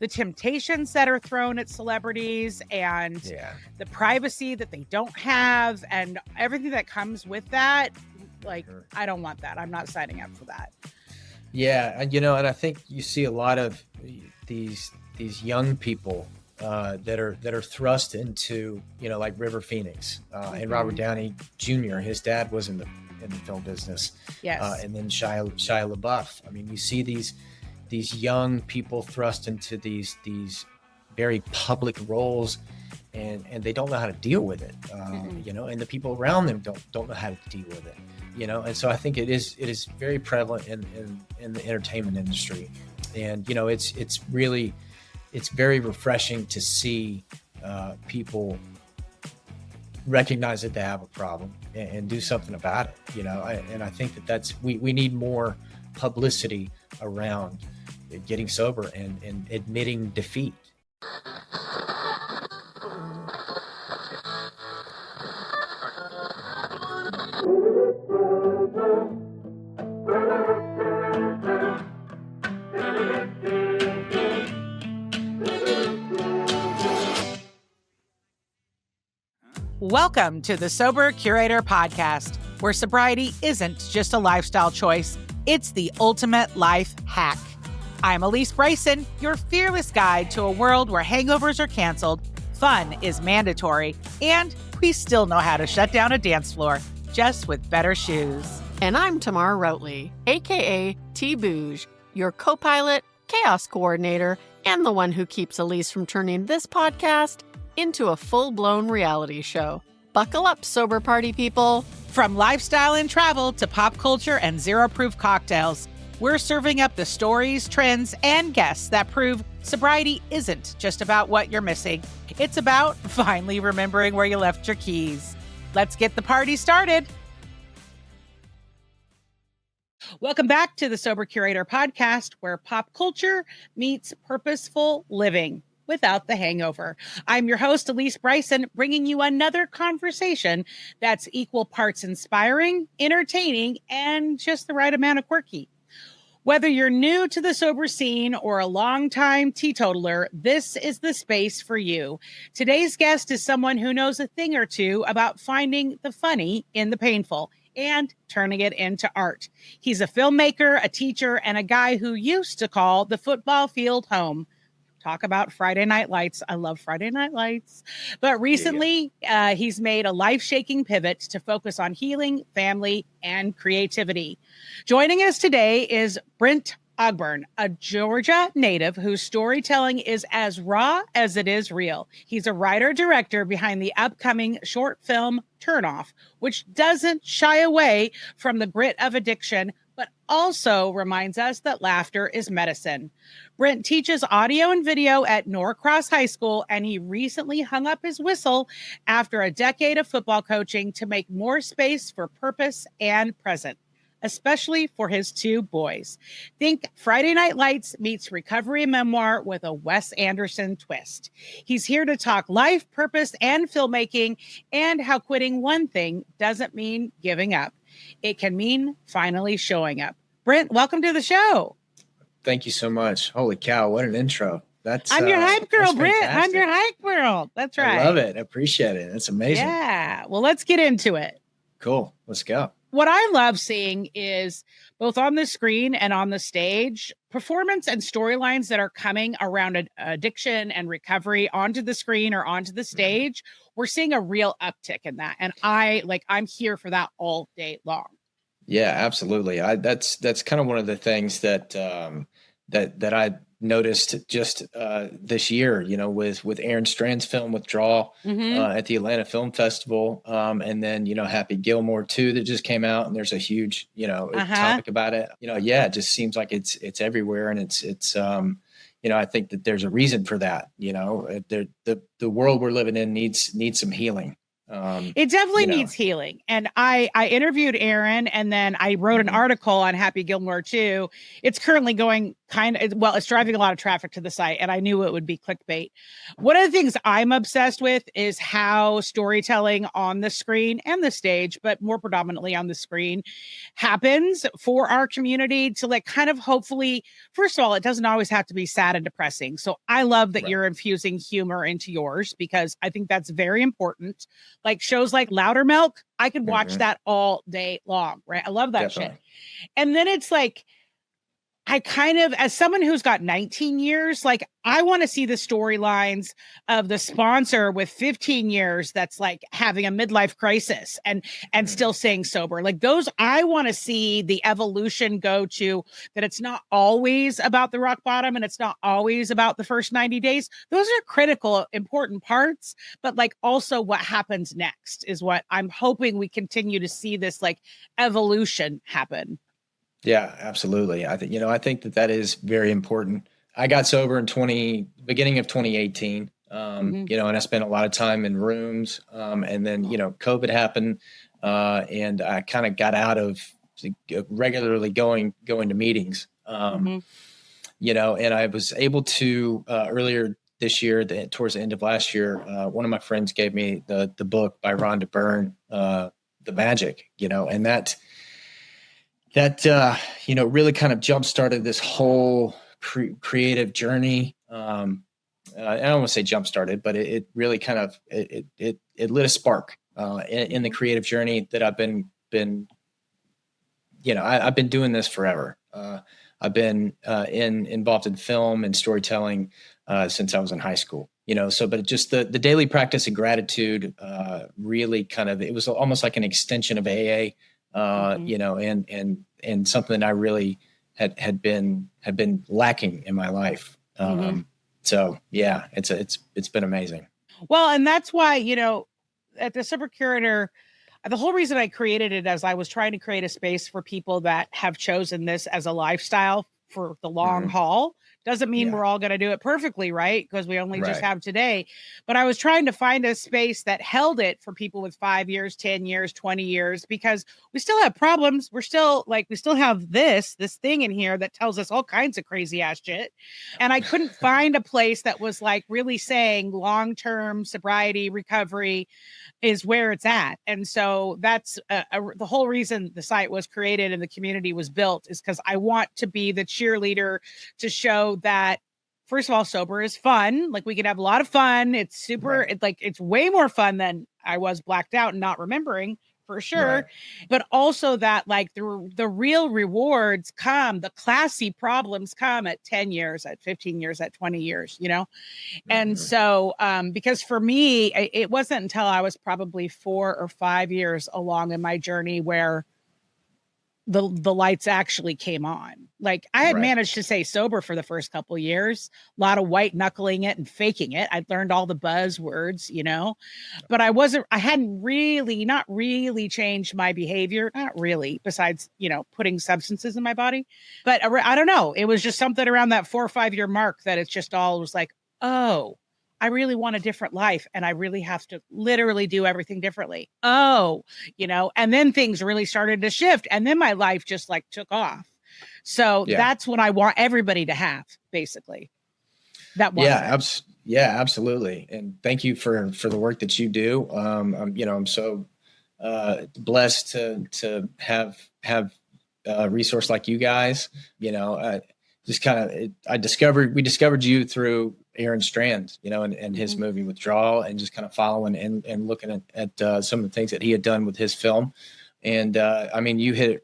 the temptations that are thrown at celebrities and the privacy that they don't have and everything that comes with that. Like, I don't want that. I'm not signing up for that. Yeah. And, and I think you see a lot of these young people that are thrust into, like River Phoenix and Robert Downey Jr. His dad was in the film business. Yes. And then Shia LaBeouf. I mean, you see these young people thrust into these very public roles, and they don't know how to deal with it. And the people around them don't know how to deal with it. And so I think it is very prevalent in the entertainment industry, and it's very refreshing to see people recognize that they have a problem and do something about it. And I think that's we need more publicity around getting sober and admitting defeat. Welcome to the Sober Curator Podcast, where sobriety isn't just a lifestyle choice, it's the ultimate life hack. I'm Alysse Bryson, your fearless guide to a world where hangovers are canceled, fun is mandatory, and we still know how to shut down a dance floor, just with better shoes. And I'm Tamar Routley, aka T-Bouge, your co-pilot, chaos coordinator, and the one who keeps Alysse from turning this podcast into a full-blown reality show. Buckle up, sober party people. From lifestyle and travel to pop culture and zero-proof cocktails, we're serving up the stories, trends, and guests that prove sobriety isn't just about what you're missing. It's about finally remembering where you left your keys. Let's get the party started. Welcome back to the Sober Curator Podcast, where pop culture meets purposeful living without the hangover. I'm your host, Alysse Bryson, bringing you another conversation that's equal parts inspiring, entertaining, and just the right amount of quirky. Whether you're new to the sober scene or a longtime teetotaler, this is the space for you. Today's guest is someone who knows a thing or two about finding the funny in the painful and turning it into art. He's a filmmaker, a teacher, and a guy who used to call the football field home. Talk about Friday Night Lights. I love Friday Night Lights. But recently, he's made a life-shaking pivot to focus on healing, family, and creativity. Joining us today is Brent Ogburn, a Georgia native whose storytelling is as raw as it is real. He's a writer-director behind the upcoming short film Turnoff, which doesn't shy away from the grit of addiction, but also reminds us that laughter is medicine. Brent teaches audio and video at Norcross High School, and he recently hung up his whistle after a decade of football coaching to make more space for purpose and present, especially for his two boys. Think Friday Night Lights meets recovery memoir with a Wes Anderson twist. He's here to talk life, purpose, and filmmaking, and how quitting one thing doesn't mean giving up. It can mean finally showing up. Brent, welcome to the show. Thank you so much. Holy cow, what an intro. I'm your hype girl, Brent. I'm your hype girl. That's right. I love it. I appreciate it. That's amazing. Yeah. Well, let's get into it. Cool. Let's go. What I love seeing is both on the screen and on the stage, performance and storylines that are coming around addiction and recovery onto the screen or onto the stage. We're seeing a real uptick in that. And I'm here for that all day long. Yeah, absolutely. That's kind of one of the things that I noticed just this year, with Aaron Strand's film Withdrawal at the Atlanta Film Festival. And then, Happy Gilmore 2 that just came out, and there's a huge, topic about it. It just seems like it's everywhere. And it's I think that there's a reason for that. The world we're living in needs some healing. It definitely you know. needs healing. And I interviewed Aaron, and then I wrote an article on Happy Gilmore too. It's currently going it's driving a lot of traffic to the site, and I knew it would be clickbait. One of the things I'm obsessed with is how storytelling on the screen and the stage, but more predominantly on the screen, happens for our community to like kind of hopefully, first of all, it doesn't always have to be sad and depressing. So I love that you're infusing humor into yours, because I think that's very important. Like shows like Louder Milk, I could watch that all day long, right? I love that shit. And then it's like, I kind of, as someone who's got 19 years, like I want to see the storylines of the sponsor with 15 years that's like having a midlife crisis and still staying sober. Like those, I want to see the evolution go to that. It's not always about the rock bottom, and it's not always about the first 90 days. Those are critical, important parts, but like also what happens next is what I'm hoping we continue to see, this like evolution happen. Yeah, absolutely. I think that is very important. I got sober in beginning of 2018, and I spent a lot of time in rooms. And then, COVID happened, and I kind of got out of regularly going to meetings, and I was able to, earlier this year, towards the end of last year, one of my friends gave me the book by Rhonda Byrne, The Magic, and that really kind of jump-started this whole creative journey. I don't want to say jump-started, but it really kind of, it lit a spark in the creative journey that I've been doing this forever. I've been involved in film and storytelling since I was in high school, but just the daily practice of gratitude really kind of, it was almost like an extension of AA. And something that I really had been lacking in my life. So yeah, it's been amazing. Well, and that's why, at the Sober Curator, the whole reason I created it as I was trying to create a space for people that have chosen this as a lifestyle for the long haul. Doesn't mean we're all going to do it perfectly, right? Because we only just have today. But I was trying to find a space that held it for people with 5 years, 10 years, 20 years, because we still have problems. We still have this thing in here that tells us all kinds of crazy ass shit. And I couldn't find a place that was like really saying long-term sobriety, recovery is where it's at. And so that's the whole reason the site was created and the community was built, is because I want to be the cheerleader to show that, first of all, sober is fun. Like we can have a lot of fun. It's super, it's way more fun than I was blacked out and not remembering, for sure. But also that like the real rewards come, the classy problems come at 10 years, at 15 years, at 20 years, And so, because for me, it wasn't until I was probably 4 or 5 years along in my journey where the lights actually came on. Like I had managed to stay sober for the first couple of years, a lot of white knuckling it and faking it. I'd learned all the buzzwords, but I hadn't not really changed my behavior. Not really, besides, putting substances in my body. But I don't know. It was just something around that 4 or 5 year mark that it's just all was like, oh, I really want a different life, and I really have to literally do everything differently. And then things really started to shift, and then my life just like took off. So that's what I want everybody to have, basically. Yeah, absolutely. And thank you for the work that you do. I'm so blessed to have a resource like you guys. We discovered you through Aaron Strand, and his movie Withdrawal, and just kind of following and looking at some of the things that he had done with his film. And you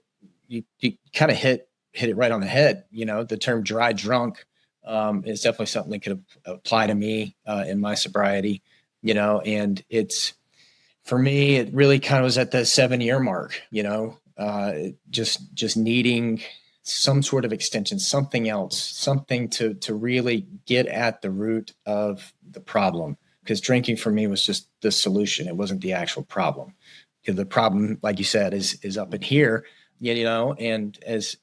kind of hit it right on the head. The term dry drunk is definitely something that could apply to me in my sobriety, and it's, for me, it really kind of was at the 7-year mark, just needing some sort of extension, something else, something to really get at the root of the problem. Because drinking for me was just the solution. It wasn't the actual problem. Because the problem, like you said, is up in here, and as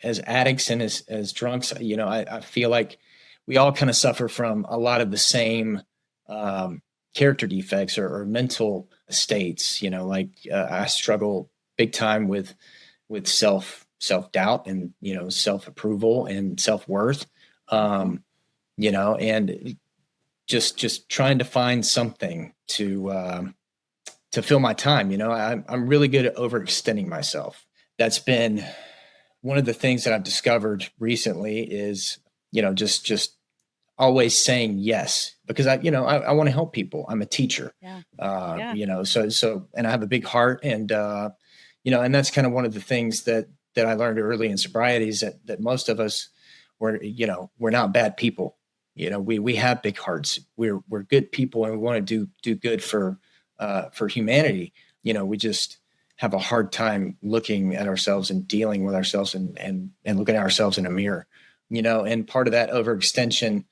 addicts and as drunks, I feel like we all kind of suffer from a lot of the same character defects or mental states. Like I struggle big time with self-doubt and, self-approval and self-worth, and just trying to find something to fill my time. I'm really good at overextending myself. That's been one of the things that I've discovered recently is, just always saying yes, because I want to help people. I'm a teacher, so, and I have a big heart, and, and that's kind of one of the things that I learned early in sobriety is that most of us we're not bad people. We have big hearts. We're good people, and we want to do good for humanity. We just have a hard time looking at ourselves and dealing with ourselves and looking at ourselves in a mirror, and part of that overextension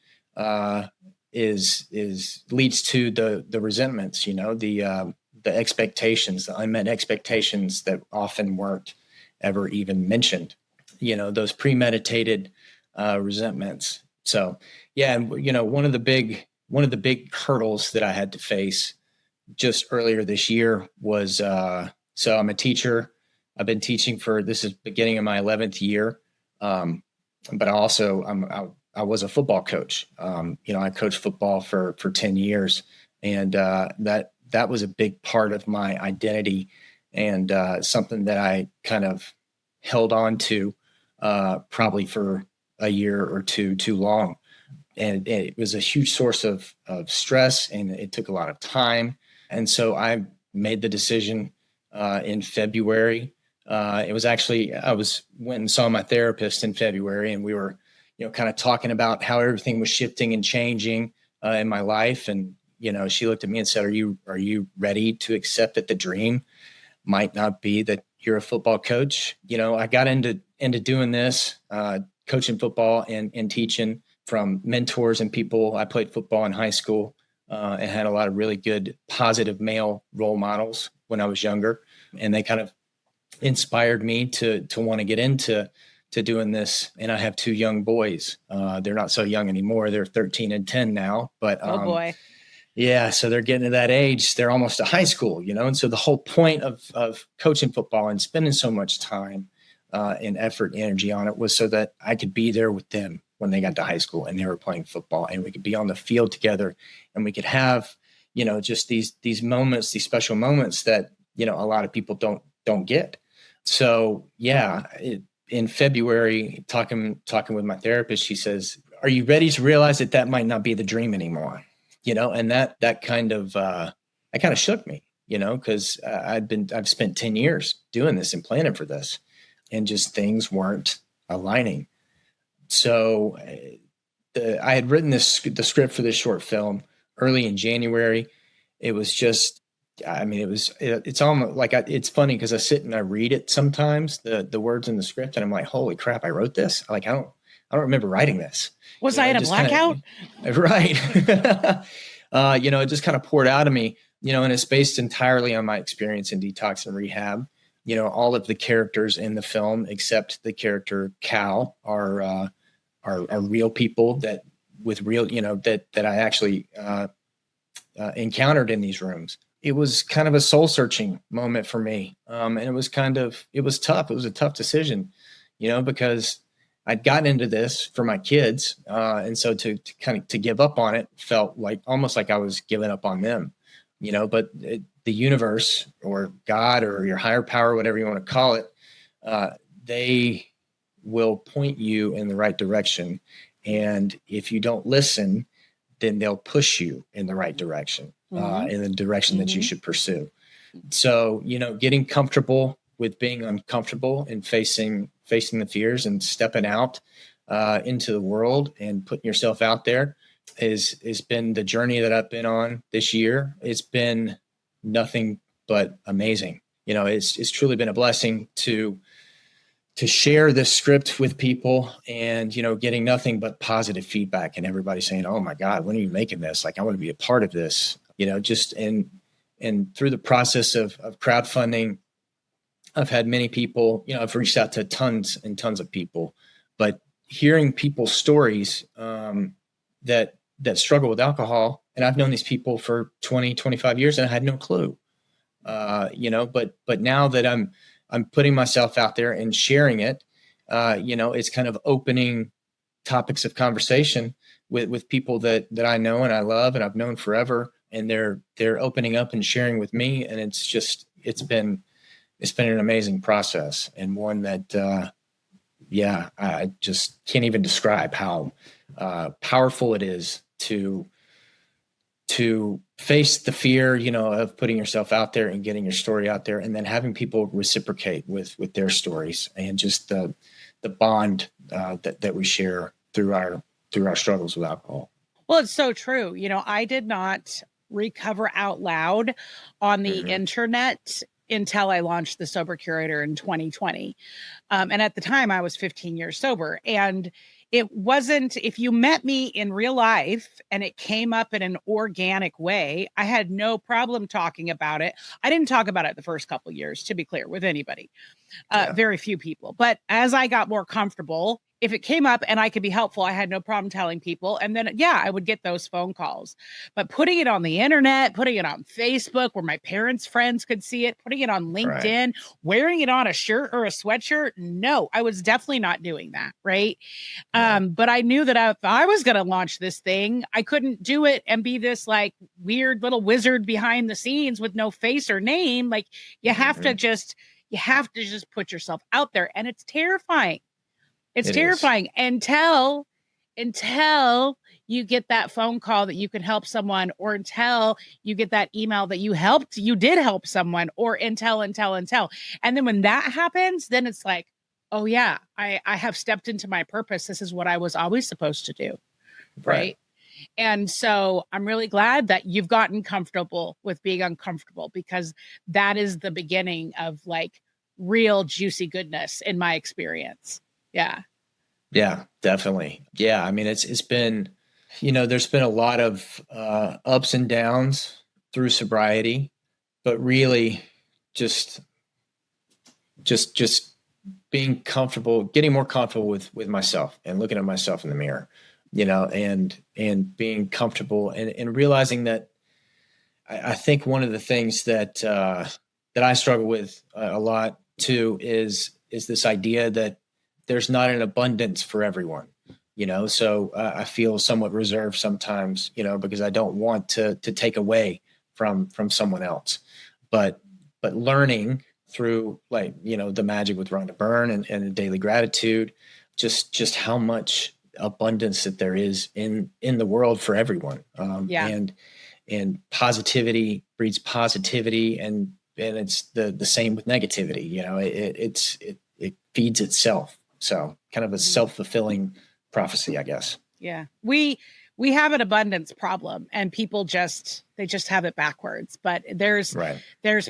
leads to the resentments, the expectations, the unmet expectations that often weren't ever even mentioned, those premeditated resentments. So, yeah. And, one of the big hurdles that I had to face just earlier this year was, so I'm a teacher. I've been teaching this is beginning of my 11th year. But I was a football coach. I coached football for 10 years, and that was a big part of my identity, and something that I kind of held on to probably for a year or two too long. And it was a huge source of stress, and it took a lot of time. And so I made the decision in February. It was actually, went and saw my therapist in February, and we were, kind of talking about how everything was shifting and changing in my life. And, she looked at me and said, are you ready to accept that the dream might not be that you're a football coach? I got into doing this, coaching football and teaching from mentors and people. I played football in high school and had a lot of really good, positive male role models when I was younger. And they kind of inspired me to want to get into doing this. And I have 2 young boys. They're not so young anymore. They're 13 and 10 now, but, oh boy. Yeah. So they're getting to that age. They're almost to high school, And so the whole point of coaching football and spending so much time and effort and energy on it was so that I could be there with them when they got to high school and they were playing football, and we could be on the field together, and we could have, just these moments, these special moments that, a lot of people don't get. So yeah, in February, talking with my therapist, she says, "Are you ready to realize that might not be the dream anymore?" And that kind of shook me, because I've spent 10 years doing this and planning for this, and just things weren't aligning. So I had written the script for this short film early in January. It was just, it's almost like it's funny because I sit and I read it sometimes, the words in the script, and I'm like, holy crap, I wrote this. Like, I don't remember writing this. Was I in a blackout? Right. It just kind of poured out of me, and it's based entirely on my experience in detox and rehab. All of the characters in the film, except the character Cal, are real people that with real, that I actually encountered in these rooms. It was kind of a soul searching moment for me. And it was tough. It was a tough decision, because I'd gotten into this for my kids. And so to give up on it felt like almost like I was giving up on them, but the universe or God or your higher power, whatever you want to call it, they will point you in the right direction. And if you don't listen, then they'll push you in the right direction, in the direction that you should pursue. So, getting comfortable with being uncomfortable and facing the fears and stepping out into the world and putting yourself out there has been the journey that I've been on this year. It's been nothing but amazing. It's truly been a blessing to share this script with people and, getting nothing but positive feedback and everybody saying, oh my God, when are you making this? Like, I want to be a part of this, just and through the process of crowdfunding, I've had many people, I've reached out to tons and tons of people, but hearing people's stories that struggle with alcohol And I've known these people for 20, 25 years and I had no clue, but now that I'm putting myself out there and sharing it, it's kind of opening topics of conversation with people that I know and I love and I've known forever. And they're opening up and sharing with me. And it's been an amazing process, and one that, I just can't even describe how powerful it is to face the fear, of putting yourself out there and getting your story out there, and then having people reciprocate with their stories, and just the bond that we share through our struggles with alcohol. Well, it's so true. I did not recover out loud on the internet until I launched the Sober Curator in 2020. And at the time I was 15 years sober, and it wasn't, if you met me in real life and it came up in an organic way, I had no problem talking about it. I didn't talk about it the first couple of years, to be clear, with anybody, very few people. But as I got more comfortable, if it came up and I could be helpful, I had no problem telling people. And then, I would get those phone calls. But putting it on the internet, putting it on Facebook where my parents' friends could see it, putting it on LinkedIn, wearing it on a shirt or a sweatshirt, no, I was definitely not doing that. Right. But I knew that if I was going to launch this thing, I couldn't do it and be this like weird little wizard behind the scenes with no face or name. Like you have to just put yourself out there, and it's terrifying. It's terrifying until you get that phone call that you can help someone, or until you get that email that you did help someone, or until. And then when that happens, then it's like, oh yeah, I have stepped into my purpose. This is what I was always supposed to do. Right. And so I'm really glad that you've gotten comfortable with being uncomfortable, because that is the beginning of like real juicy goodness in my experience. Yeah. Yeah, definitely. Yeah. I mean, it's been, there's been a lot of ups and downs through sobriety, but really just being comfortable, getting more comfortable with myself and looking at myself in the mirror, and being comfortable and realizing that I think one of the things that I struggle with a lot too is this idea that there's not an abundance for everyone, so I feel somewhat reserved sometimes, because I don't want to take away from someone else, but learning through the magic with Rhonda Byrne and daily gratitude, just how much abundance that there is in the world for everyone. And positivity breeds positivity, and it's the same with negativity. It feeds itself. So kind of a self-fulfilling prophecy, I guess. Yeah. We have an abundance problem, and people they just have it backwards, but there's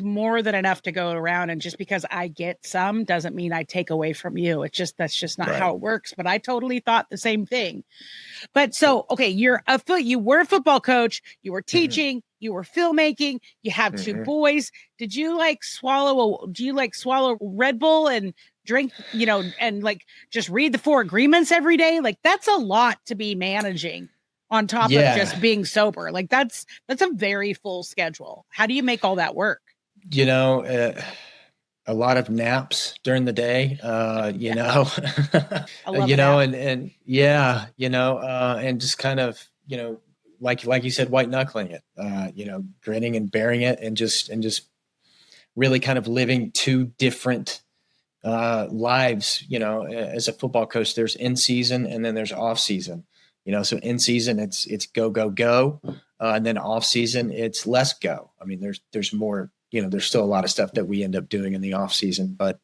more than enough to go around. And just because I get some doesn't mean I take away from you. That's just not how it works. But I totally thought the same thing. But so, okay, you were a football coach, you were teaching, you were filmmaking, you have two boys. Do you swallow Red Bull and drink, and like just read the 4 agreements every day? Like that's a lot to be managing on top of just being sober. Like that's a very full schedule. How do you make all that work? A lot of naps during the day, I love and just kind of, like you said, white knuckling it, grinning and bearing it, and just really kind of living 2 different lives. As a football coach, there's in season and then there's off season. So in season it's go, and then off season it's less go. I mean, there's more. There's still a lot of stuff that we end up doing in the off season, but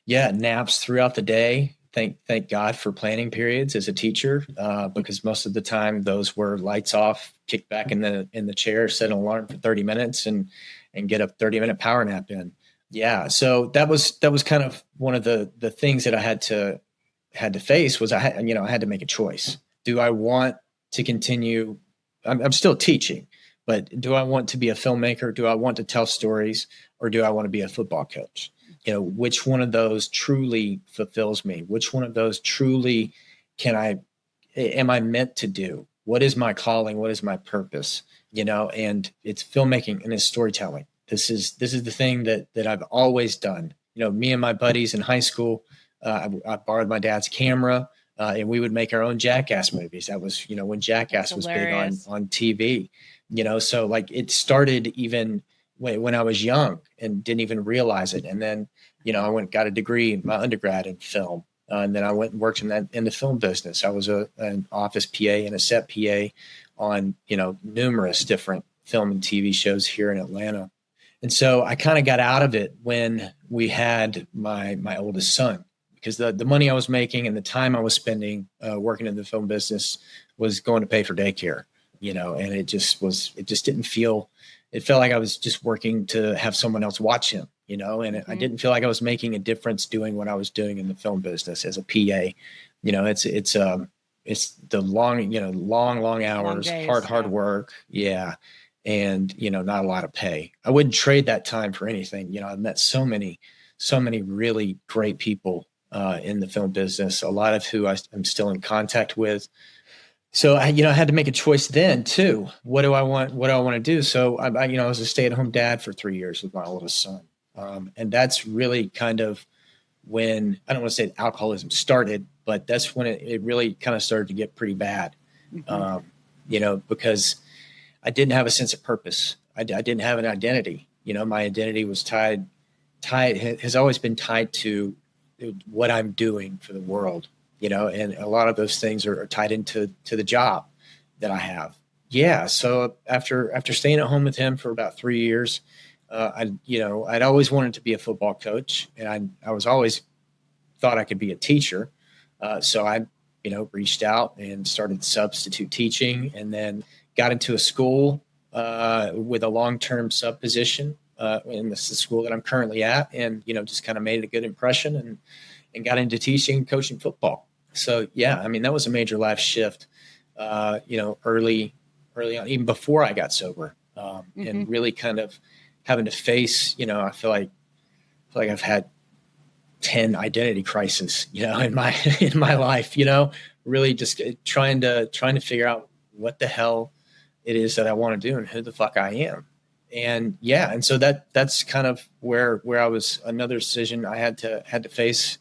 naps throughout the day. Thank God for planning periods as a teacher, because most of the time those were lights off, kick back in the chair, set an alarm for 30 minutes and get a 30-minute power nap in. Yeah. So that was kind of one of the things that I had to face was I had to make a choice. Do I want to continue? I'm still teaching, but do I want to be a filmmaker? Do I want to tell stories, or do I want to be a football coach? Which one of those truly fulfills me? Which one of those truly am I meant to do? what is my calling? What is my purpose? And it's filmmaking and it's storytelling. This is the thing that I've always done. Me and my buddies in high school, I borrowed my dad's camera, and we would make our own Jackass movies. That was, when Jackass was big on TV, so like it started even when I was young and didn't even realize it. And then, I went and got a degree in my undergrad in film. And then I went and worked in the film business. I was an office PA and a set PA on, numerous different film and TV shows here in Atlanta. And so I kind of got out of it when we had my oldest son, because the money I was making and the time I was spending working in the film business was going to pay for daycare, and it just didn't feel, it felt like I was just working to have someone else watch him, and I didn't feel like I was making a difference doing what I was doing in the film business as a PA. It's the long hours, Long days, hard work. Yeah. And, not a lot of pay. I wouldn't trade that time for anything. I've met so many really great people in the film business, a lot of who I'm still in contact with. So I had to make a choice then too. What do I want to do? So I was a stay-at-home dad for 3 years with my oldest son. And that's really kind of when, I don't want to say alcoholism started, but that's when it really kind of started to get pretty bad. Because I didn't have a sense of purpose. I didn't have an identity. My identity was has always been tied to what I'm doing for the world, and a lot of those things are tied into the job that I have. Yeah. So after staying at home with him for about 3 years, I'd always wanted to be a football coach, and I was always thought I could be a teacher. So I, reached out and started substitute teaching, and then got into a school with a long-term sub position, and this is the school that I'm currently at, and just kind of made a good impression and got into teaching and coaching football. So yeah, that was a major life shift, early on, even before I got sober, and really kind of having to face, I feel like I've had 10 identity crises, in my life, really just trying to figure out what the hell it is that I want to do and who the fuck I am. And yeah. And so that's kind of where I was. Another decision I had to face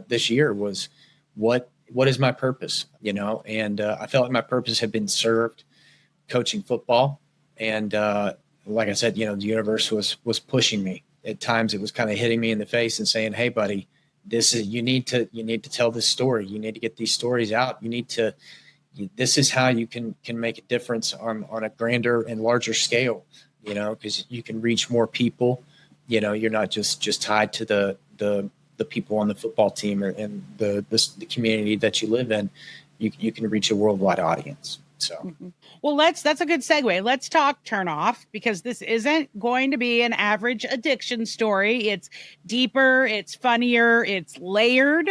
this year was what is my purpose, and I felt like my purpose had been served coaching football. And like I said, the universe was pushing me. At times it was kind of hitting me in the face and saying, hey buddy, you need to tell this story. You need to get these stories out. This is how you can make a difference on a grander and larger scale, because you can reach more people. You're not just tied to the people on the football team and the community that you live in. You can reach a worldwide audience. So, well, that's a good segue. Let's talk turn off, because this isn't going to be an average addiction story. It's deeper, it's funnier, it's layered.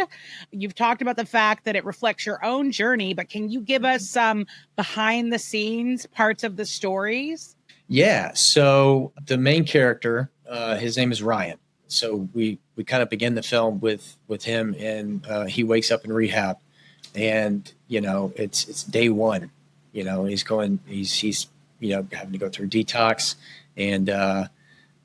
You've talked about the fact that it reflects your own journey, but can you give us some behind the scenes parts of the stories? Yeah. So the main character, his name is Ryan. So we kind of begin the film with him, and he wakes up in rehab, and it's day one. He's having to go through detox, and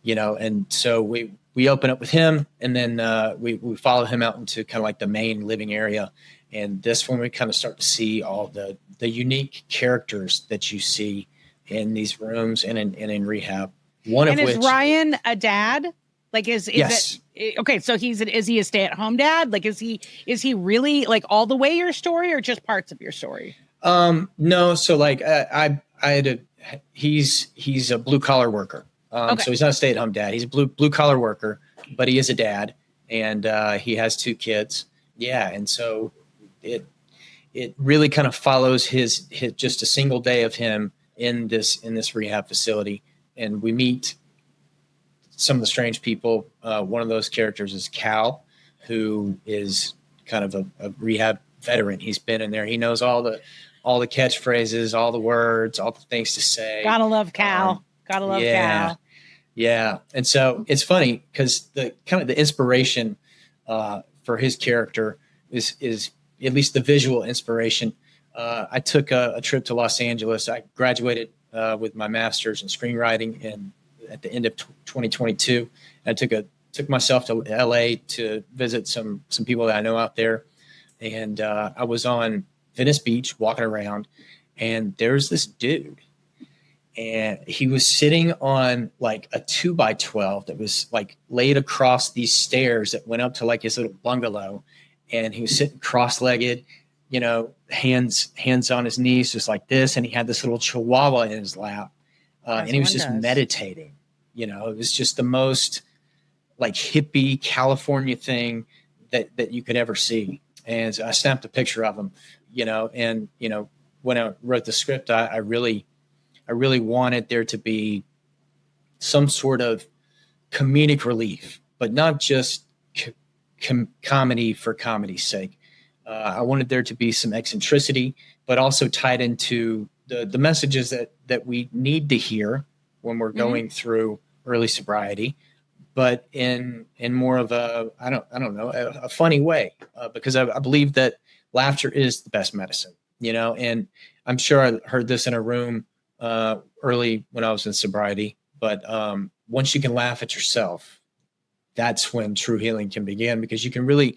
and so we open up with him, and then we follow him out into kind of like the main living area, and this one we kind of start to see all the unique characters that you see in these rooms and in rehab. Is Ryan a dad? Like yes. Okay? So is he a stay-at-home dad? Like is he really like all the way your story, or just parts of your story? No. So like, he's a blue collar worker. Okay. So he's not a stay-at-home dad. He's a blue collar worker, but he is a dad, and, he has 2 kids. Yeah. And so it really kind of follows his just a single day of him in this rehab facility. And we meet some of the strange people. One of those characters is Cal, who is kind of a rehab veteran. He's been in there. He knows all the catchphrases, all the words, all the things to say. Gotta love Cal. Cal. Yeah. And so it's funny because the kind of the inspiration for his character is at least the visual inspiration I took a trip to Los Angeles. I graduated with my master's in screenwriting at the end of 2022. I took myself to LA to visit some people that I know out there. And I was on Venice Beach walking around, and there's this dude. And he was sitting on like a 2x12 that was like laid across these stairs that went up to like his little bungalow. And he was sitting cross-legged, hands on his knees, just like this. And he had this little chihuahua in his lap. And he was just meditating. It was just the most like hippie California thing that you could ever see. And I snapped a picture of him, and, when I wrote the script, I really wanted there to be some sort of comedic relief, but not just comedy for comedy's sake. I wanted there to be some eccentricity, but also tied into the messages that we need to hear when we're going through early sobriety, but in more of a funny way, because I believe that laughter is the best medicine, and I'm sure I heard this in a room early when I was in sobriety, but once you can laugh at yourself, that's when true healing can begin, because you can really,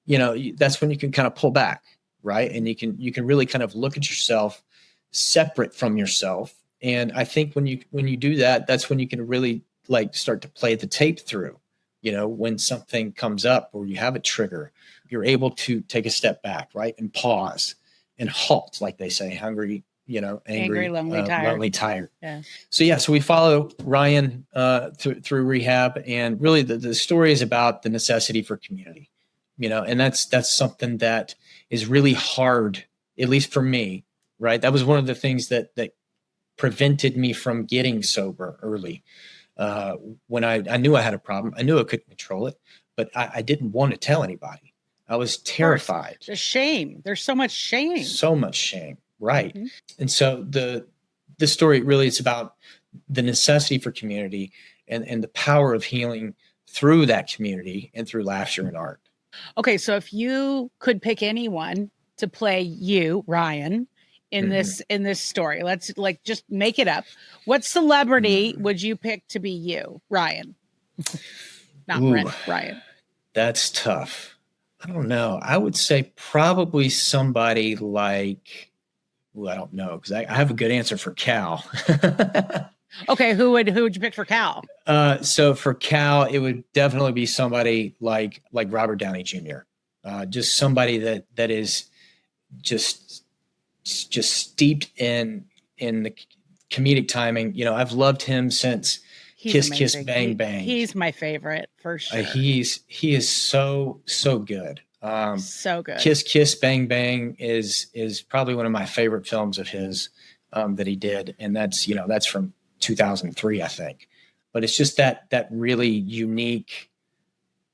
that's when you can kind of pull back, right? And you can really kind of look at yourself separate from yourself. And I think when you do that, that's when you can really like start to play the tape through, when something comes up or you have a trigger, you're able to take a step back, right? And pause and halt, like they say, hungry, angry, lonely, tired. Yeah. So we follow Ryan through rehab, and really the story is about the necessity for community, and that's something that is really hard, at least for me, right? That was one of the things that prevented me from getting sober early. When I knew I had a problem, I knew I couldn't control it, but I didn't want to tell anybody. I was terrified. The shame. There's so much shame. So much shame. Right. Mm-hmm. And so the story really is about the necessity for community and the power of healing through that community and through laughter and art. Okay. So if you could pick anyone to play you, Ryan, in this story, let's just make it up. What celebrity would you pick to be you, Ryan? Not Brent, Ryan. That's tough. I don't know. I would say probably somebody like, I don't know, because I have a good answer for Cal. Okay, who would you pick for Cal? So for Cal, it would definitely be somebody like Robert Downey Jr. Just somebody that is just steeped in the comedic timing. I've loved him since Kiss Kiss Bang Bang. He's my favorite for sure. He is so good. So good. Kiss Kiss Bang Bang is probably one of my favorite films of his that he did, and that's from 2003, I think. But it's just that really unique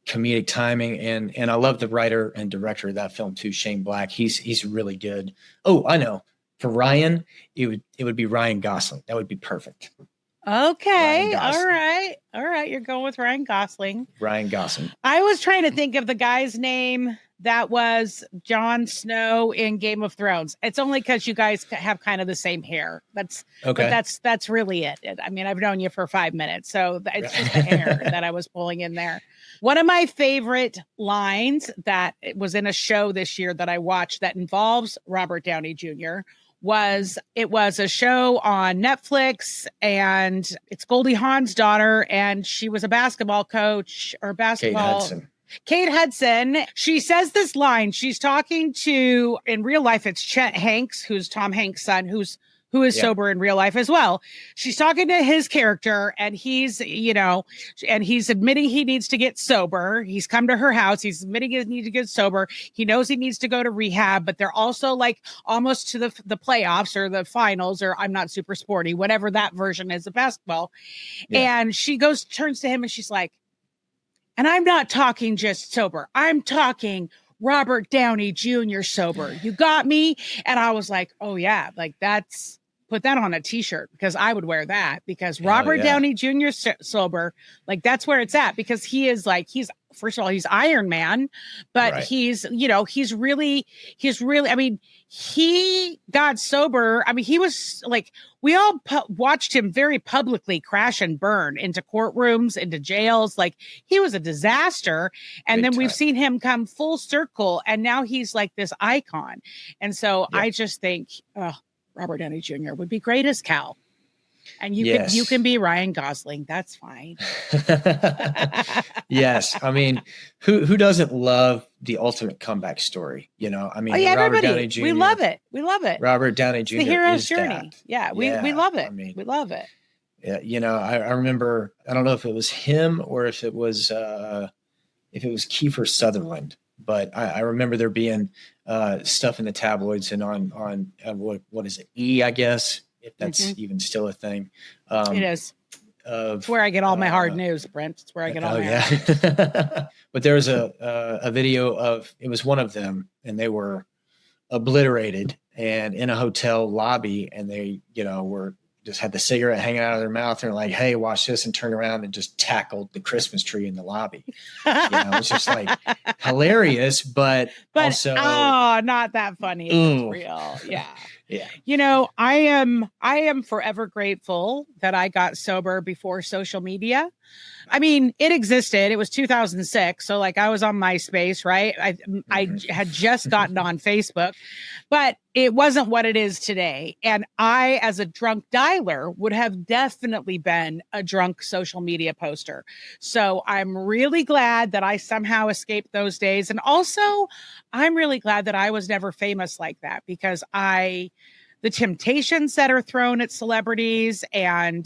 comedic timing, and I love the writer and director of that film too, Shane Black. He's really good. Oh, I know. For Ryan, it would be Ryan Gosling. That would be perfect. Okay. All right. You're going with Ryan Gosling. Ryan Gosling. I was trying to think of the guy's name that was Jon Snow in Game of Thrones. It's only because you guys have kind of the same hair. That's okay. That's really it. I mean, I've known you for 5 minutes, so it's just the hair that I was pulling in there. One of my favorite lines that was in a show this year that I watched that involves Robert Downey Jr. was a show on Netflix, and it's Goldie Hawn's daughter, and she was a basketball coach or basketball. Kate Hudson. She says this line. She's talking to, in real life, it's Chet Hanks, who's Tom Hanks' son, who is sober in real life as well. She's talking to his character, and he's admitting he needs to get sober. He's come to her house. He's admitting he needs to get sober. He knows he needs to go to rehab, but they're also like almost to the playoffs or the finals, or I'm not super sporty, whatever that version is of basketball. Yeah. And she turns to him and she's like, and I'm not talking just sober. I'm talking Robert Downey Jr. sober. You got me? And I was like, oh yeah, like that's put that on a t-shirt, because I would wear that, because Hell Robert yeah. Downey Jr. Sober, like that's where it's at, because he is like, first of all, he's Iron Man, but Right. he's really, I mean, he got sober. I mean, he was like, we all watched him very publicly crash and burn into courtrooms, into jails. Like, he was a disaster. And Big then we've time. seen him come full circle, and now he's like this icon. And so Yeah. I just think, Robert Downey Jr. would be great as Cal. And you Yes. can be Ryan Gosling. That's fine. Yes. I mean, who doesn't love the ultimate comeback story? You know, I mean, Oh yeah, Robert Downey everybody. Jr. We love it. We love it. Robert Downey Jr. It's the hero's is journey. that. Yeah, we love it. I mean, we love it. yeah, you know, I remember, I don't know if it was him or if it was Kiefer Sutherland, but I remember there being stuff in the tabloids and on what is it, E, I guess, if that's even still a thing. It is. It's where I get all my hard news, Brent. It's where I get all my yeah. But there was a video of, it was one of them, and they were obliterated and in a hotel lobby, and they, you know, were just had the cigarette hanging out of their mouth. And they're like, hey, watch this, and turn around and just tackled the Christmas tree in the lobby. You know, it's just like hilarious, but also, not that funny. It's real. Yeah. Yeah. You know, I am forever grateful that I got sober before social media. I mean, it existed. It was 2006. So like I was on MySpace, right? I had just gotten on Facebook, but it wasn't what it is today. And I, as a drunk dialer, would have definitely been a drunk social media poster. So I'm really glad that I somehow escaped those days. And also, I'm really glad that I was never famous like that, because the temptations that are thrown at celebrities and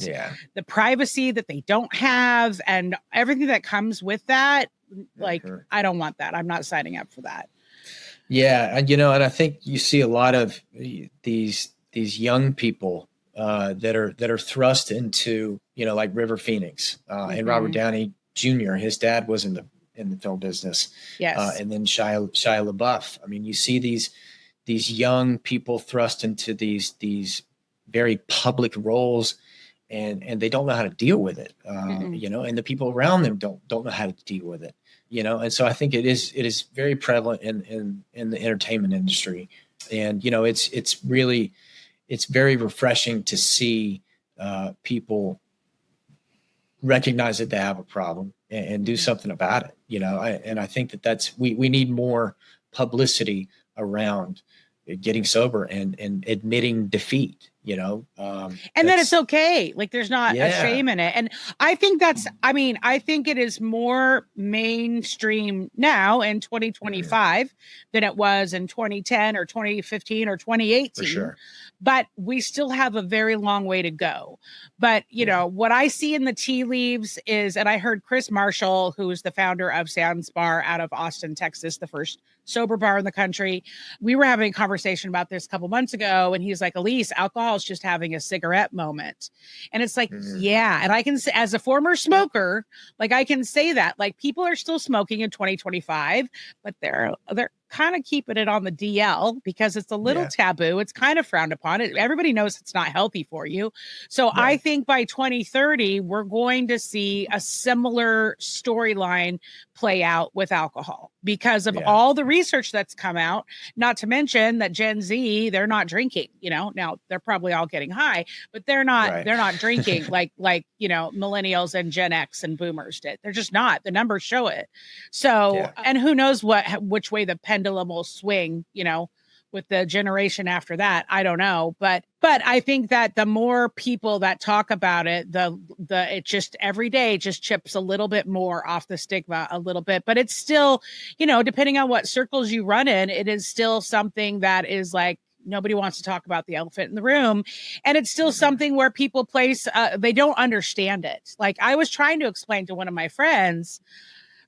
the privacy that they don't have and everything that comes with that, like, I don't want that. I'm not signing up for that. Yeah. And, you know, and I think you see a lot of these young people that are thrust into, you know, like River Phoenix and Robert Downey Jr. His dad was in the film business. Yes. And then Shia LaBeouf. I mean, you see these young people thrust into these very public roles, and they don't know how to deal with it. You know, and the people around them don't know how to deal with it, you know? And so I think it is very prevalent in the entertainment industry. And, you know, it's very refreshing to see people recognize that they have a problem and do something about it, you know? And I think that's, we need more publicity around getting sober and admitting defeat, you know, and then it's okay. Like there's not a shame in it. And I think I think it is more mainstream now in 2025 than it was in 2010 or 2015 or 2018. For sure. But we still have a very long way to go. But, you know, what I see in the tea leaves is, and I heard Chris Marshall, who is the founder of Sam's Bar out of Austin, Texas, the first sober bar in the country. We were having a conversation about this a couple months ago, and he's like, Alysse, alcohol is just having a cigarette moment. And it's like, yeah. And I can say, as a former smoker, like I can say that, like people are still smoking in 2025, but they're kind of keeping it on the DL because it's a little taboo. It's kind of frowned upon. Everybody knows it's not healthy for you. So I think by 2030, we're going to see a similar storyline play out with alcohol because of all the research that's come out, not to mention that Gen Z, they're not drinking, you know, now they're probably all getting high, but they're not drinking like, you know, millennials and Gen X and boomers did. They're just not. The numbers show it. So, and who knows which way the pendulum will swing, you know, with the generation after that. I don't know, but I think that the more people that talk about it, it just every day just chips a little bit more off the stigma a little bit, but it's still, you know, depending on what circles you run in, it is still something that is like, nobody wants to talk about the elephant in the room. And it's still something where people place, they don't understand it. Like I was trying to explain to one of my friends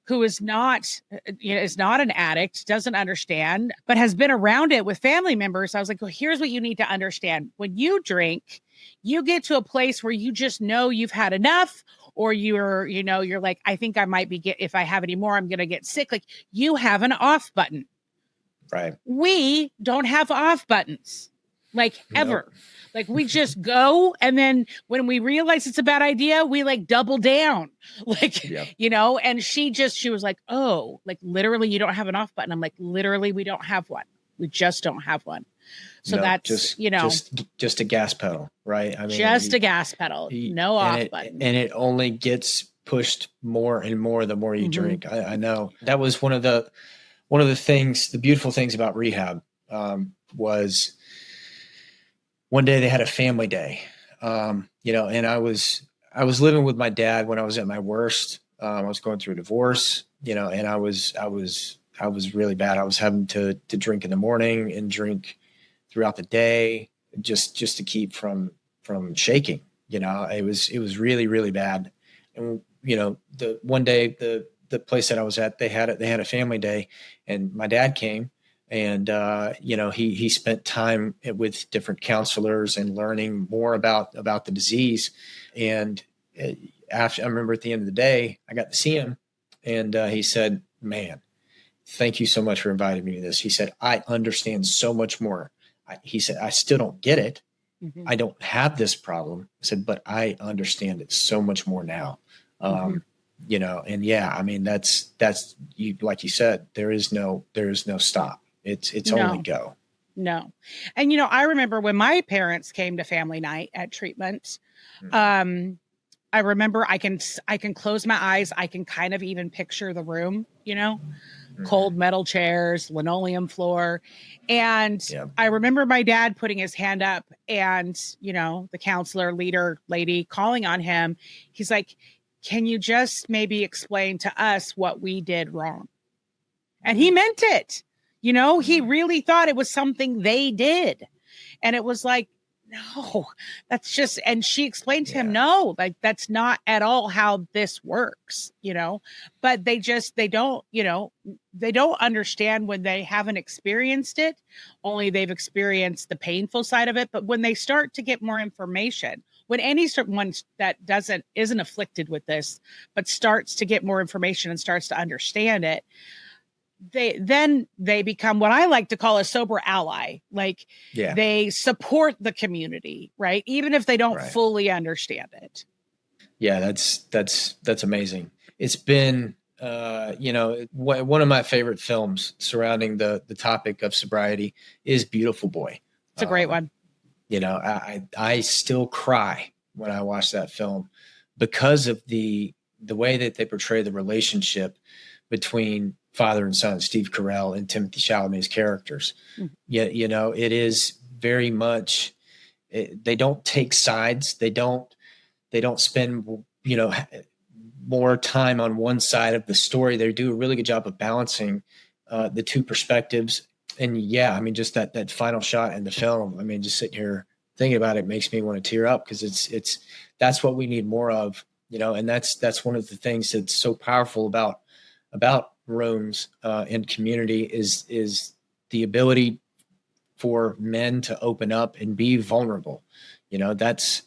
who is not an addict, doesn't understand, but has been around it with family members. I was like, well, here's what you need to understand. When you drink, you get to a place where you just know you've had enough, or you're like, I think I might be if I have any more, I'm going to get sick. Like you have an off button. Right. We don't have off buttons. like ever. Nope. Like we just go. And then when we realize it's a bad idea, we like double down, like, Yep. and she was like, oh, like literally you don't have an off button. I'm like, literally, we don't have one. We just don't have one. So No, that's, just a gas pedal, right? I mean, just a gas pedal, no off button. And it only gets pushed more and more the more you drink. I know that was one of the things, the beautiful things about rehab, was one day they had a family day, and I was living with my dad when I was at my worst. I was going through a divorce, and I was really bad. I was having to drink in the morning and drink throughout the day just to keep from shaking. It was really, really bad. And, the one day, the place that I was at, they had a family day, and my dad came, and, he spent time with different counselors and learning more about the disease. And I remember at the end of the day, I got to see him, and he said, "Man, thank you so much for inviting me to this." He said, "I understand so much more." He said, "I still don't get it. I don't have this problem." I said, "But I understand it so much more now." And yeah, I mean, that's you, like you said, there is no stop. It's only go. No. And, I remember when my parents came to family night at treatment, I remember I can close my eyes. I can kind of even picture the room, cold metal chairs, linoleum floor. And I remember my dad putting his hand up, and, the counselor leader lady calling on him. He's like, "Can you just maybe explain to us what we did wrong?" And he meant it. He really thought it was something they did. And it was like, no, that's just, and she explained to him, no, like that's not at all how this works, but they don't, they don't understand when they haven't experienced it. Only they've experienced the painful side of it. But when they start to get more information, when anyone that isn't afflicted with this, but starts to get more information and starts to understand it, they become what I like to call a sober ally. Like they support the community, right? Even if they don't fully understand it. Yeah, that's amazing. It's been, one of my favorite films surrounding the topic of sobriety is Beautiful Boy. It's a great one. I still cry when I watch that film because of the way that they portray the relationship between father and son, Steve Carell and Timothy Chalamet's characters. It is very much, they don't take sides. They don't spend, more time on one side of the story. They do a really good job of balancing the two perspectives. And just that final shot in the film, just sitting here thinking about it makes me want to tear up, because that's what we need more of, and that's one of the things that's so powerful about rooms and community is the ability for men to open up and be vulnerable. That's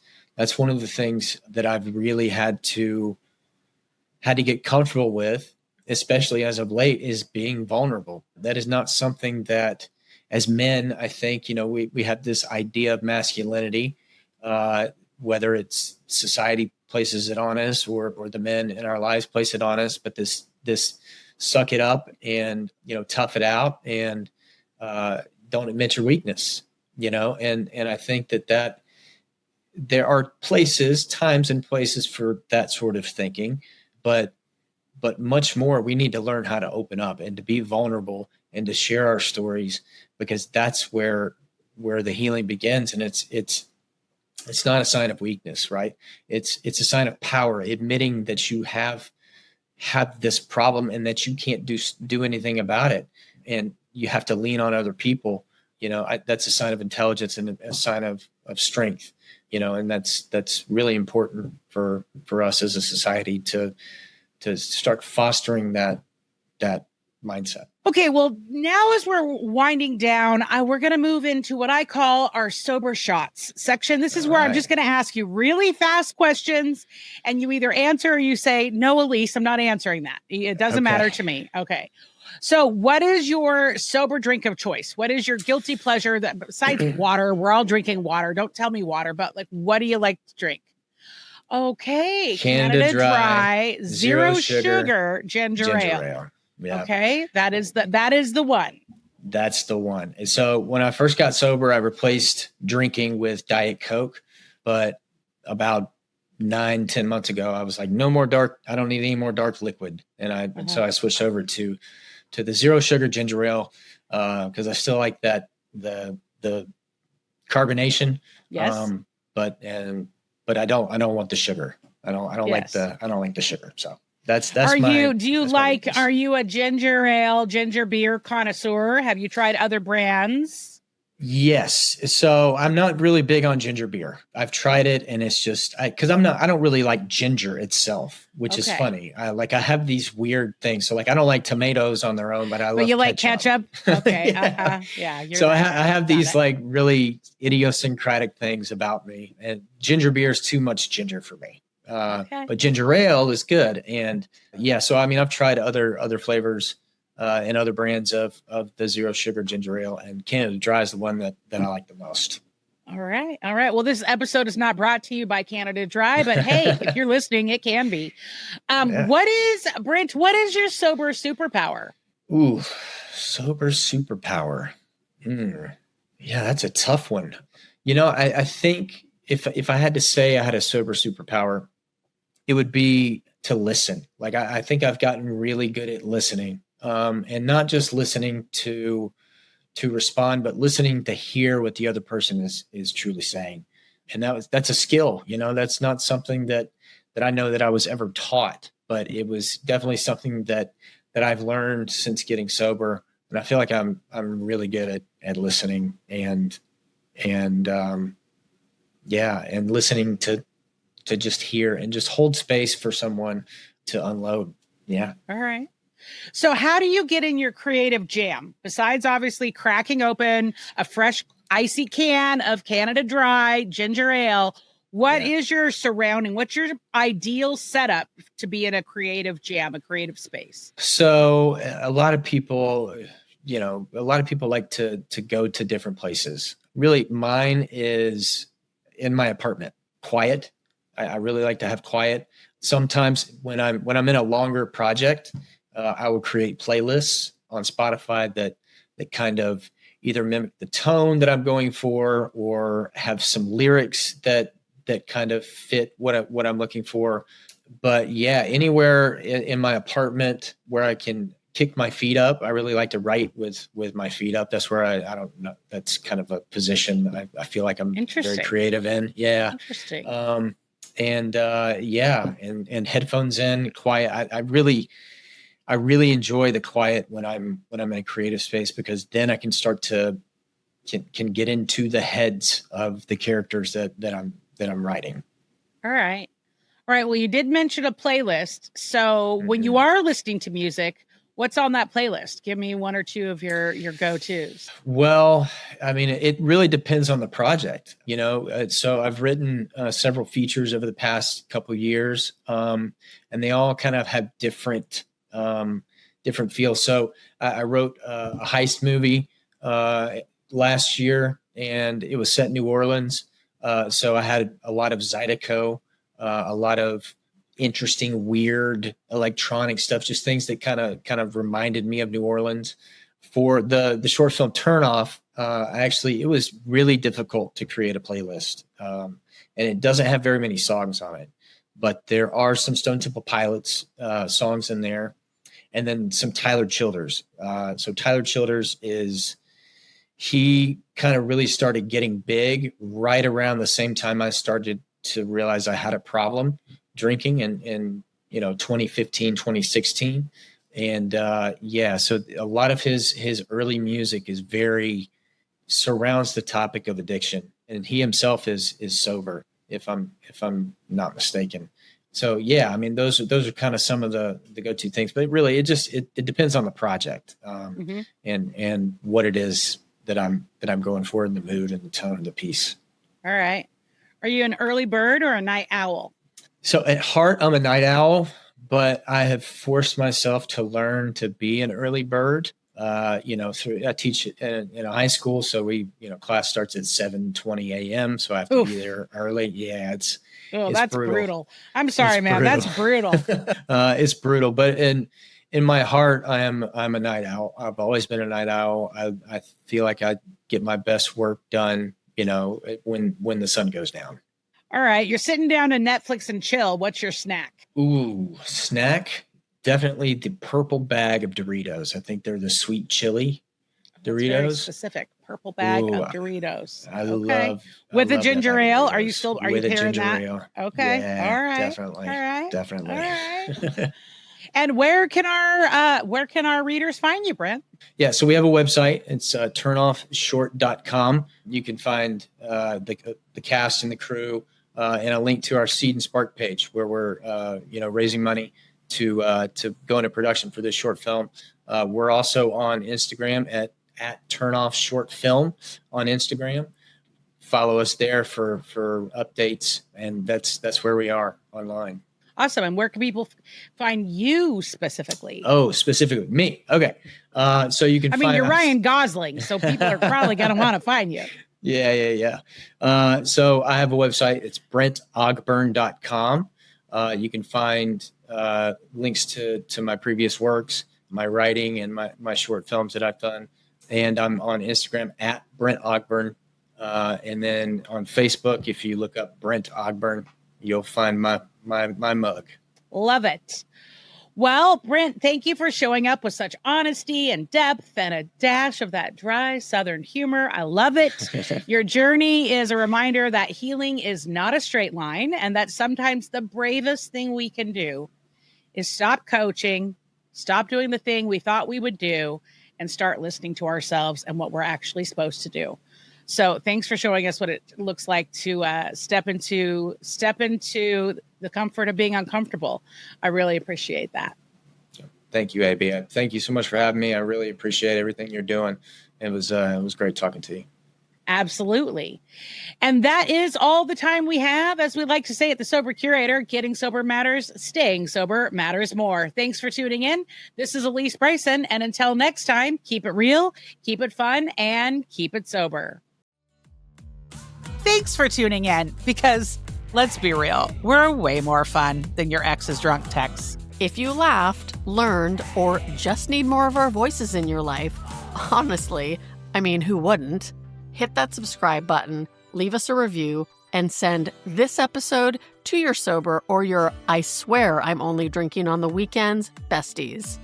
one of the things that I've really had to get comfortable with, especially as of late, is being vulnerable. That is not something that, as men, I think, we have this idea of masculinity, whether it's society places it on us or the men in our lives place it on us, but this suck it up and, tough it out and don't admit your weakness, and I think that there are times and places for that sort of thinking, but much more, we need to learn how to open up and to be vulnerable and to share our stories, because that's where the healing begins. And it's not a sign of weakness, right? It's a sign of power, admitting that you have this problem and that you can't do anything about it, and you have to lean on other people. That's a sign of intelligence and a sign of strength. And that's really important for us as a society to start fostering that mindset. Okay, well, now as we're winding down, we're going to move into what I call our sober shots section. This is where I'm just going to ask you really fast questions, and you either answer or you say, "No, Alysse, I'm not answering that. It doesn't matter to me." Okay. So what is your sober drink of choice? What is your guilty pleasure that besides water? We're all drinking water. Don't tell me water, but like, what do you like to drink? Okay. Canada Dry, zero sugar ginger ale. Yeah. Okay. That is the one. That's the one. And so when I first got sober, I replaced drinking with Diet Coke, but about 9-10 months ago, I was like, no more dark. I don't need any more dark liquid. And so I switched over to the zero sugar ginger ale. Cause I still like the carbonation. Yes. But I don't want the sugar. I don't like the sugar. So that's are you a ginger ale, ginger beer connoisseur? Have you tried other brands? Yes. So I'm not really big on ginger beer. I've tried it and it's just, I don't really like ginger itself, which is funny. I have these weird things. So like, I don't like tomatoes on their own, but I love you like ketchup. Okay. Yeah. Yeah. So I have these like really idiosyncratic things about me, and ginger beer is too much ginger for me. But ginger ale is good. And yeah, so, I mean, I've tried other flavors and other brands of the zero sugar ginger ale, and Canada Dry is the one that I like the most. All right. Well, this episode is not brought to you by Canada Dry, but hey, if you're listening, it can be. What is your sober superpower? Ooh, sober superpower. Yeah, that's a tough one. I think if I had to say I had a sober superpower, it would be to listen. Like I think I've gotten really good at listening. And not just listening to respond, but listening to hear what the other person is truly saying. And that's a skill, that's not something that I know that I was ever taught, but it was definitely something that I've learned since getting sober. And I feel like I'm really good at listening and listening to just hear and just hold space for someone to unload. Yeah. All right. So how do you get in your creative jam? Besides obviously cracking open a fresh icy can of Canada Dry ginger ale, what is your surrounding? What's your ideal setup to be in a creative jam, a creative space? So a lot of people like to go to different places. Really, mine is in my apartment, quiet. I really like to have quiet. Sometimes when I'm in a longer project, I will create playlists on Spotify that kind of either mimic the tone that I'm going for, or have some lyrics that kind of fit what I'm looking for. But yeah, anywhere in my apartment where I can kick my feet up. I really like to write with my feet up. That's where I don't know. That's kind of a position I feel like I'm very creative in. Yeah. Interesting. And headphones in, quiet. I really enjoy the quiet when I'm in a creative space, because then I can start to can get into the heads of the characters that I'm writing. All right. Well, you did mention a playlist. So when you are listening to music, what's on that playlist? Give me one or two of your go-tos. Well, I mean, it really depends on the project, So I've written several features over the past couple of years, and they all kind of have different feels. So I wrote a heist movie last year, and it was set in New Orleans. So I had a lot of Zydeco, a lot of interesting, weird electronic stuff, just things that kind of reminded me of New Orleans. For the short film Turnoff, it was really difficult to create a playlist, and it doesn't have very many songs on it, but there are some Stone Temple Pilots songs in there, and then some Tyler Childers. So Tyler Childers he kind of really started getting big right around the same time I started to realize I had a problem drinking in 2015, 2016. And so a lot of his early music surrounds the topic of addiction, and he himself is sober, if I'm not mistaken. So yeah, I mean, those are kind of some of the go-to things, but really it depends on the project, and what it is that I'm going for, in the mood and the tone of the piece. All right. Are you an early bird or a night owl? So at heart, I'm a night owl, but I have forced myself to learn to be an early bird. I teach in a high school, so class starts at 7:20 a.m. So I have to be there early. Yeah, it's that's brutal. I'm sorry, man. That's brutal. It's brutal, but in my heart, I'm a night owl. I've always been a night owl. I feel like I get my best work done, when the sun goes down. All right, you're sitting down to Netflix and chill. What's your snack? Ooh, snack. Definitely the purple bag of Doritos. I think they're the sweet chili Doritos. Very specific purple bag of Doritos. I love with the ginger ale. Are you pairing that? Ale. Okay. Yeah, all right. Definitely. All right. Definitely. All right. And where can our readers find you, Brent? Yeah, so we have a website. It's turnoffshort.com. You can find the cast and the crew and a link to our Seed and Spark page where we're raising money to go into production for this short film. We're also on Instagram at turnoffshortfilm on Instagram. Follow us there for updates, and that's where we are online. Awesome. And where can people find you specifically? Oh, specifically me. Okay. So you can find you're us. Ryan Gosling, so people are probably going to want to find you. Yeah. So I have a website. It's brentogburn.com. You can find links to my previous works, my writing, and my short films that I've done. And I'm on Instagram at Brent Ogburn. And then on Facebook, if you look up Brent Ogburn, you'll find my mug. Love it. Well, Brent, thank you for showing up with such honesty and depth and a dash of that dry Southern humor. I love it. Your journey is a reminder that healing is not a straight line, and that sometimes the bravest thing we can do is stop coaching, stop doing the thing we thought we would do, and start listening to ourselves and what we're actually supposed to do. So thanks for showing us what it looks like to step into the comfort of being uncomfortable. I really appreciate that. Thank you, AB. Thank you so much for having me. I really appreciate everything you're doing. It was great talking to you. Absolutely. And that is all the time we have. As we like to say at the Sober Curator, getting sober matters, staying sober matters more. Thanks for tuning in. This is Alysse Bryson. And until next time, keep it real, keep it fun, and keep it sober. Thanks for tuning in, because let's be real, we're way more fun than your ex's drunk texts. If you laughed, learned, or just need more of our voices in your life, honestly, who wouldn't? Hit that subscribe button, leave us a review, and send this episode to your sober or your I swear I'm only drinking on the weekends besties.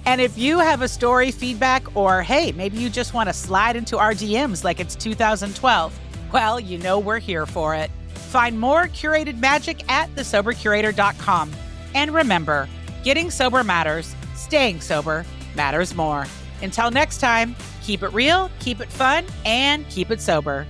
And if you have a story, feedback, or hey, maybe you just want to slide into our DMs like it's 2012, well, we're here for it. Find more curated magic at thesobercurator.com. And remember, getting sober matters, staying sober matters more. Until next time, keep it real, keep it fun, and keep it sober.